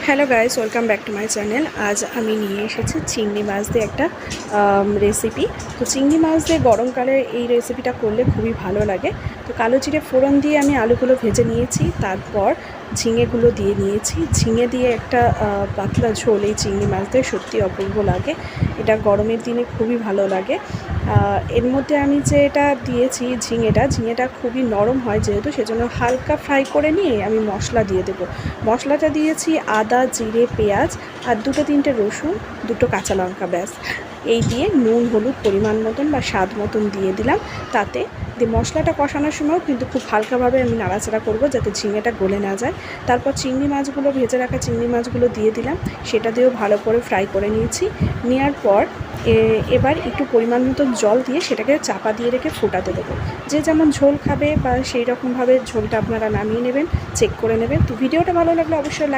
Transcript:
Hello guys, welcome back to my channel. আজ আমি নিয়ে এসেছি চিংড়ি মাছ দিয়ে একটা রেসিপি। তো চিংড়ি মাছ দিয়ে গরমকালে এই রেসিপিটা করলে খুবই ভালো লাগে। তো কালো জিরে ফোড়ন দিয়ে আমি আলুগুলো ভেজে নিয়েছি, তারপর ঝিঙেগুলো দিয়ে নিয়েছি। ঝিঙে দিয়ে একটা পাতলা ঝোল এই চিংড়ি মাছ দিয়ে সত্যি অপূর্ব লাগে। এটা গরমের দিনে খুবই ভালো লাগে। এর মধ্যে আমি যে এটা দিয়েছি ঝিঙেটা খুবই নরম হয় যেহেতু, সেজন্য হালকা ফ্রাই করে নিয়ে আমি মশলা দিয়ে দেবো। মশলাটা দিয়েছি আদা, জিরে, পেঁয়াজ আর 2-3টে রসুন, 2টো কাঁচা লঙ্কা, ব্যাস। এই দিয়ে নুন হলুদ পরিমাণ মতন বা স্বাদ মতন দিয়ে দিলাম। তাতে দিয়ে মশলাটা কষানোর সময়ও কিন্তু খুব হালকাভাবে আমি নাড়াচাড়া করব যাতে ঝিঙেটা গলে না যায়। তারপর চিংড়ি মাছগুলো, ভেজে রাখা চিংড়ি মাছগুলো দিয়ে দিলাম। সেটা দিয়েও ভালো করে ফ্রাই করে নিয়েছি। নেওয়ার পর এবার একটু পরিমাণ মতন জল দিয়ে সেটাকে চাপা দিয়ে রেখে ফোটাতে দেবো। যে যেমন ঝোল খাবে বা সেই রকমভাবে ঝোলটা আপনারা নামিয়ে নেবেন, চেক করে নেবেন। তো ভিডিওটা ভালো লাগলে অবশ্যই